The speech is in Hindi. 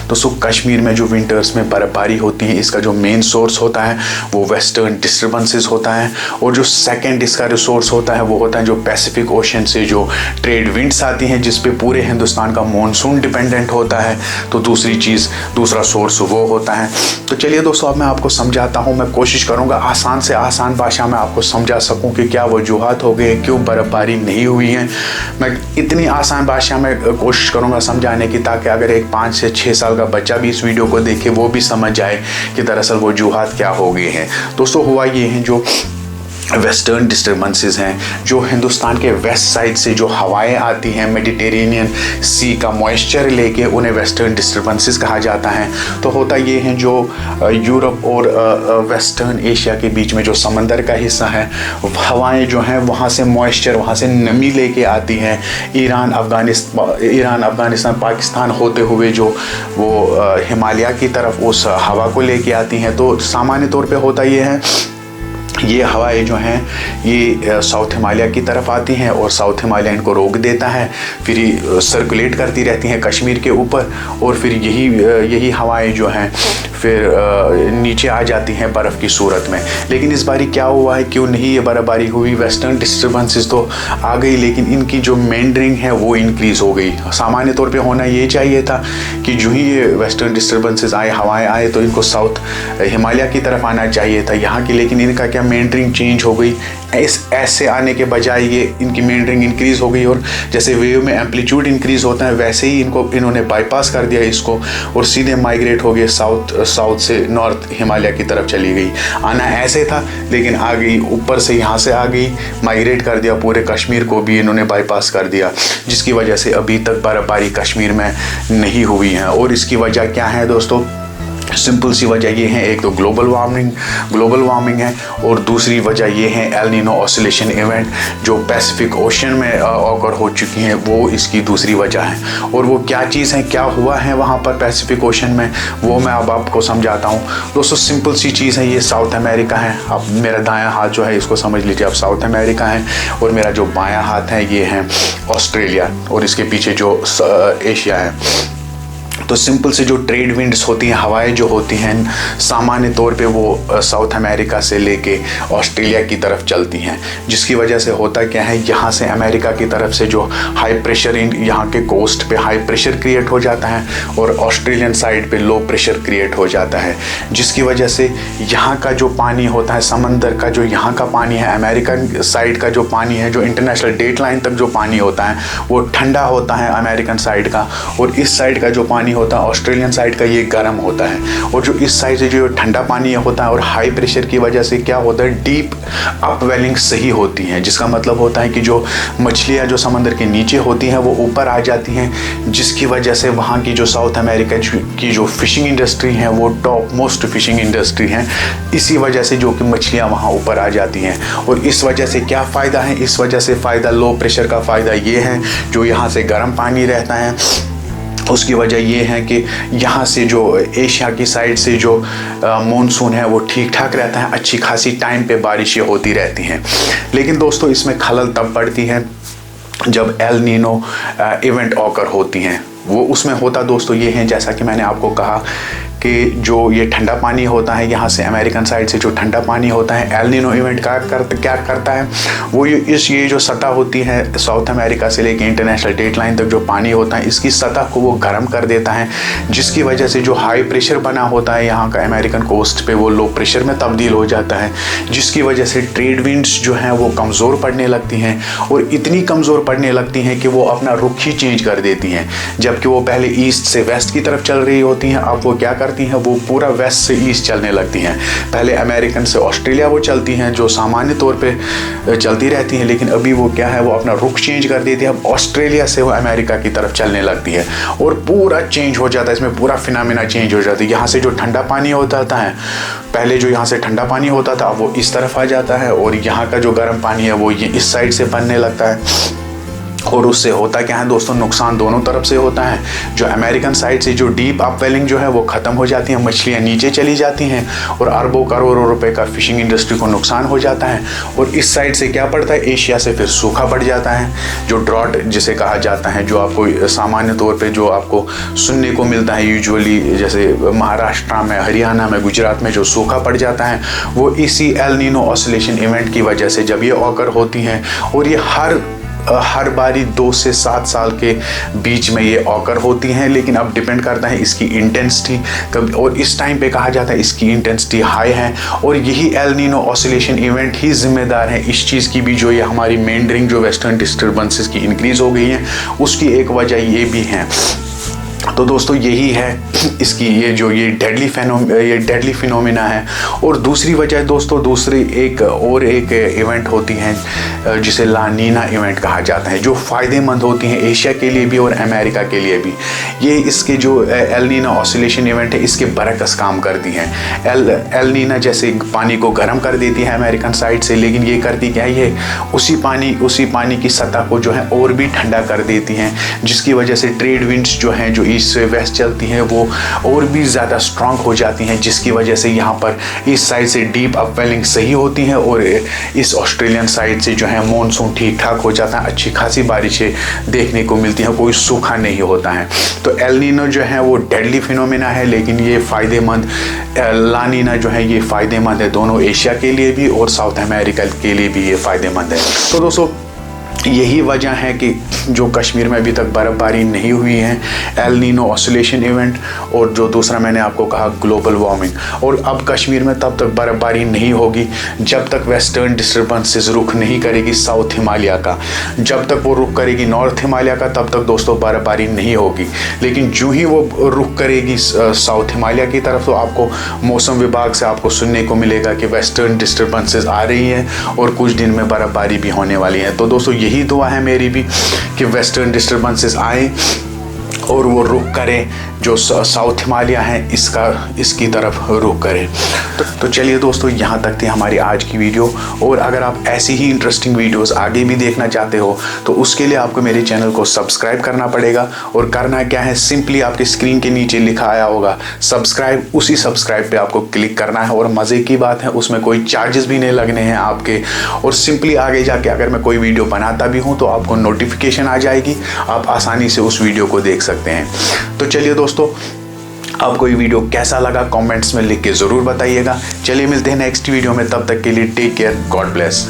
दोस्तों कश्मीर में जो विंटर्स में बर्फबारी होती है, इसका जो मेन सोर्स होता है वो वेस्टर्न डिस्टर्बेंसेस होता है, और जो सेकंड इसका रिसोर्स होता है वो होता है जो पैसिफिक ओशन से जो ट्रेड विंड्स आती हैं, जिस पे पूरे हिंदुस्तान का मॉनसून डिपेंडेंट होता है। तो दूसरा सोर्स वो होता है। तो चलिए दोस्तों, अब मैं आपको समझाता हूँ। मैं कोशिश करूँगा आसान से आसान भाषा में आपको समझा सकूँ कि क्या वजूहात हो गए, क्यों बर्फबारी नहीं हुई है। मैं इतनी आसान भाषा में कोशिश करूँगा समझाने की, ताकि अगर एक 5 से 6 साल का बच्चा भी इस वीडियो को देखे, वो भी समझ जाए कि दरअसल वजूहात क्या हो गए हैं। दोस्तों हुआ ये है, जो वेस्टर्न डिस्टर्बेंसेस हैं, जो हिंदुस्तान के वेस्ट साइड से जो हवाएं आती हैं मेडिटेरेनियन सी का मॉइस्चर लेके, उन्हें वेस्टर्न डिस्टर्बेंसेस कहा जाता है। तो होता ये है, जो यूरोप और वेस्टर्न एशिया के बीच में जो समंदर का हिस्सा है, हवाएं जो हैं वहाँ से मॉइस्चर, वहाँ से नमी लेके आती हैं। ईरान अफ़गानिस्तान पाकिस्तान होते हुए जो वो हिमालय की तरफ उस हवा को लेके आती हैं। तो सामान्य तौर पे होता ये है, ये हवाएं जो हैं ये साउथ हिमालय की तरफ आती हैं, और साउथ हिमालय इनको रोक देता है, फिर ये सर्कुलेट करती रहती हैं कश्मीर के ऊपर, और फिर यही हवाएं जो हैं फिर नीचे आ जाती हैं बर्फ़ की सूरत में। लेकिन इस बारी क्या हुआ है, क्यों नहीं ये बर्फबारी हुई? वेस्टर्न डिस्टर्बेंसेस तो आ गई, लेकिन इनकी जो मेंडरिंग है वो इंक्रीज़ हो गई। सामान्य तौर पे होना ये चाहिए था कि जो ही ये वेस्टर्न डिस्टर्बेंसेस आए, हवाएं आए, तो इनको साउथ हिमालय की तरफ आना चाहिए था यहाँ की, लेकिन इनका क्या मेंडरिंग चेंज हो गई। ऐसे आने के बजाय ये इनकी मेंडरिंग इंक्रीज़ हो गई, और जैसे वेव में एम्पलीट्यूड इंक्रीज़ होता है, वैसे ही इन्होंने बाईपास कर दिया इसको, और सीधे माइग्रेट हो गए साउथ से नॉर्थ हिमालय की तरफ चली गई। आना ऐसे था, लेकिन आ गई ऊपर से, यहाँ से आ गई, माइग्रेट कर दिया, पूरे कश्मीर को भी इन्होंने बाईपास कर दिया, जिसकी वजह से अभी तक बर्फबारी कश्मीर में नहीं हुई है। और इसकी वजह क्या है दोस्तों? सिंपल सी वजह ये है, एक तो ग्लोबल वार्मिंग है, और दूसरी वजह ये है एल नीनो ऑसिलेशन इवेंट जो पैसिफिक ओशन में ऑकर हो चुकी हैं, वो इसकी दूसरी वजह है। और वो क्या चीज़ है, क्या हुआ है वहाँ पर पैसिफिक ओशन में, वो मैं अब आपको समझाता हूँ। दोस्तों सिंपल सी चीज़ है, ये साउथ अमेरिका है। अब मेरा दायां हाथ जो है इसको समझ लीजिए, अब साउथ अमेरिका है, और मेरा जो बायां हाथ है ये है ऑस्ट्रेलिया, और इसके पीछे जो एशिया है। तो सिंपल से जो ट्रेड विंड्स होती हैं, हवाएं जो होती हैं, सामान्य तौर पे वो साउथ अमेरिका से लेके ऑस्ट्रेलिया की तरफ चलती हैं, जिसकी वजह से होता क्या है, यहाँ से अमेरिका की तरफ से जो हाई प्रेशर यहाँ के कोस्ट पे हाई प्रेशर क्रिएट हो जाता है, और ऑस्ट्रेलियन साइड पे लो प्रेशर क्रिएट हो जाता है, जिसकी वजह से यहाँ का जो पानी होता है, समंदर का जो यहाँ का पानी है, अमेरिकन साइड का जो पानी है, जो इंटरनेशनल डेट लाइन तक जो पानी होता है वो ठंडा होता है अमेरिकन साइड का, और इस साइड का जो पानी होता है ऑस्ट्रेलियन साइड का ये गर्म होता है। और जो इस साइड से जो ठंडा पानी होता है, और हाई प्रेशर की वजह से क्या होता है, डीप अपवेलिंग सही होती हैं, जिसका मतलब होता है कि जो मछलियाँ जो समंदर के नीचे होती हैं वो ऊपर आ जाती हैं, जिसकी वजह से वहाँ की जो साउथ अमेरिका की जो फिशिंग इंडस्ट्री है वो टॉप मोस्ट फिशिंग इंडस्ट्री है। इसी वजह से जो कि मछलियाँ वहाँ ऊपर आ जाती हैं, और इस वजह से क्या फ़ायदा है, इस वजह से फ़ायदा, लो प्रेशर का फ़ायदा ये है, जो यहाँ से गर्म पानी रहता है, उसकी वजह ये है कि यहाँ से जो एशिया की साइड से जो मॉनसून है वो ठीक ठाक रहता है, अच्छी खासी टाइम पे बारिशें होती रहती हैं। लेकिन दोस्तों इसमें खलल तब पड़ती है जब एल नीनो इवेंट ऑकर होती हैं। वो उसमें होता दोस्तों ये है, जैसा कि मैंने आपको कहा कि जो ये ठंडा पानी होता है, यहाँ से अमेरिकन साइड से जो ठंडा पानी होता है, एल नीनो इवेंट क्या करता है, वो ये जो सतह होती है साउथ अमेरिका से लेके इंटरनेशनल डेट लाइन तक जो पानी होता है, इसकी सतह को वो गर्म कर देता है, जिसकी वजह से जो हाई प्रेशर बना होता है यहाँ का अमेरिकन कोस्ट पे, वो लो प्रेशर में तब्दील हो जाता है, जिसकी वजह से ट्रेड विंड्स जो हैं वो कमज़ोर पड़ने लगती हैं, और इतनी कमज़ोर पड़ने लगती हैं कि वो अपना रुख ही चेंज कर देती हैं। जबकि वो पहले ईस्ट से वेस्ट की तरफ चल रही होती हैं, अब वो क्या करती हैं, वो पूरा वेस्ट से ईस्ट चलने लगती हैं। पहले अमेरिकन से ऑस्ट्रेलिया वो चलती हैं, जो सामान्य तौर पे चलती रहती हैं, लेकिन अभी वो क्या है, वो अपना रुख चेंज कर देती है। अब ऑस्ट्रेलिया से वो अमेरिका की तरफ चलने लगती है, और पूरा चेंज हो जाता है, इसमें पूरा फिनोमेना चेंज हो जाता है। यहाँ से जो ठंडा पानी होता है, पहले जो यहाँ से ठंडा पानी होता था, अब वो इस तरफ आ जाता है, और यहाँ का जो गर्म पानी है वो ये इस साइड से बनने लगता है। और उससे होता क्या है दोस्तों, नुकसान दोनों तरफ से होता है। जो अमेरिकन साइड से जो डीप अपवेलिंग जो है वो ख़त्म हो जाती है, मछलियाँ नीचे चली जाती हैं और अरबों करोड़ों रुपए का फिशिंग इंडस्ट्री को नुकसान हो जाता है। और इस साइड से क्या पड़ता है, एशिया से फिर सूखा पड़ जाता है, जो ड्रॉट जिसे कहा जाता है, जो आपको सामान्य तौर पर जो आपको सुनने को मिलता है यूजुअली, जैसे महाराष्ट्र में, हरियाणा में, गुजरात में जो सूखा पड़ जाता है, वो इसी एल नीनो ऑसिलेशन इवेंट की वजह से जब ये ऑकर होती हैं। और ये हर बारी 2 से 7 साल के बीच में ये ऑकर होती हैं, लेकिन अब डिपेंड करता है इसकी इंटेंसिटी कब, और इस टाइम पे कहा जाता है इसकी इंटेंसिटी हाई है। और यही एल नीनो ऑसिलेशन इवेंट ही जिम्मेदार है इस चीज़ की भी, जो ये हमारी मेंडरिंग जो वेस्टर्न डिस्टर्बेंसेस की इंक्रीज़ हो गई है, उसकी एक वजह ये भी है। तो दोस्तों यही है इसकी ये डेडली फिनोमिना है। और दूसरी वजह दोस्तों, दूसरी एक इवेंट होती है जिसे ला नीना इवेंट कहा जाता है, जो फ़ायदेमंद होती हैं एशिया के लिए भी और अमेरिका के लिए भी। ये इसके जो एल नीना ऑसिलेशन इवेंट है, इसके बरकस काम करती हैं। एल नीना जैसे पानी को गर्म कर देती है अमेरिकन साइड से, लेकिन ये करती क्या है, ये उसी पानी की सतह को जो है और भी ठंडा कर देती हैं, जिसकी वजह से ट्रेड विंड्स जो हैं, जो ईस्ट से वेस्ट चलती हैं, वो और भी ज़्यादा स्ट्रांग हो जाती हैं, जिसकी वजह से यहाँ पर इस साइड से डीप अपवेलिंग सही होती है और इस ऑस्ट्रेलियन साइड से जो है मॉनसून ठीक ठाक हो जाता है, अच्छी खासी बारिशें देखने को मिलती हैं, कोई सूखा नहीं होता है। तो एल नीनो जो है वो डेडली फिनोमिना है, लेकिन ये फ़ायदेमंद, ला नीना जो है ये फ़ायदेमंद है दोनों एशिया के लिए भी और साउथ अमेरिका के लिए भी ये फ़ायदेमंद है। तो दोस्तों यही वजह है कि जो कश्मीर में अभी तक बर्फ़बारी नहीं हुई है, एल नीनो ऑसिलेशन इवेंट, और जो दूसरा मैंने आपको कहा ग्लोबल वार्मिंग। और अब कश्मीर में तब तक बर्फ़बारी नहीं होगी जब तक वेस्टर्न डिस्टर्बेंसेस रुख नहीं करेगी साउथ हिमालय का। जब तक वो रुख करेगी नॉर्थ हिमालय का, तब तक दोस्तों बर्फ़बारी नहीं होगी। लेकिन जो ही वो रुख करेगी साउथ हिमालय की तरफ, तो आपको मौसम विभाग से आपको सुनने को मिलेगा कि वेस्टर्न डिस्टर्बेंसेस आ रही हैं और कुछ दिन में बर्फ़बारी भी होने वाली है। तो दोस्तों यही दुआ है मेरी भी कि वेस्टर्न डिस्टर्बेंसेस आए और वो रुख करें, जो साउथ हिमालय है इसकी तरफ रुख करें। तो चलिए दोस्तों, यहाँ तक थी हमारी आज की वीडियो। और अगर आप ऐसी ही इंटरेस्टिंग वीडियोस आगे भी देखना चाहते हो, तो उसके लिए आपको मेरे चैनल को सब्सक्राइब करना पड़ेगा। और करना क्या है, सिंपली आपके स्क्रीन के नीचे लिखा आया होगा सब्सक्राइब, उसी सब्सक्राइब पे आपको क्लिक करना है। और मज़े की बात है, उसमें कोई चार्जेस भी नहीं लगने हैं आपके। और सिंपली आगे जाके अगर मैं कोई वीडियो बनाता भी हूँ तो आपको नोटिफिकेशन आ जाएगी, आप आसानी से उस वीडियो को देख सकते हैं। तो चलिए दोस्तों, आपको ये वीडियो कैसा लगा कमेंट्स में लिख के ज़रूर बताइएगा। चलिए मिलते हैं नेक्स्ट वीडियो में, तब तक के लिए टेक केयर, गॉड ब्लेस।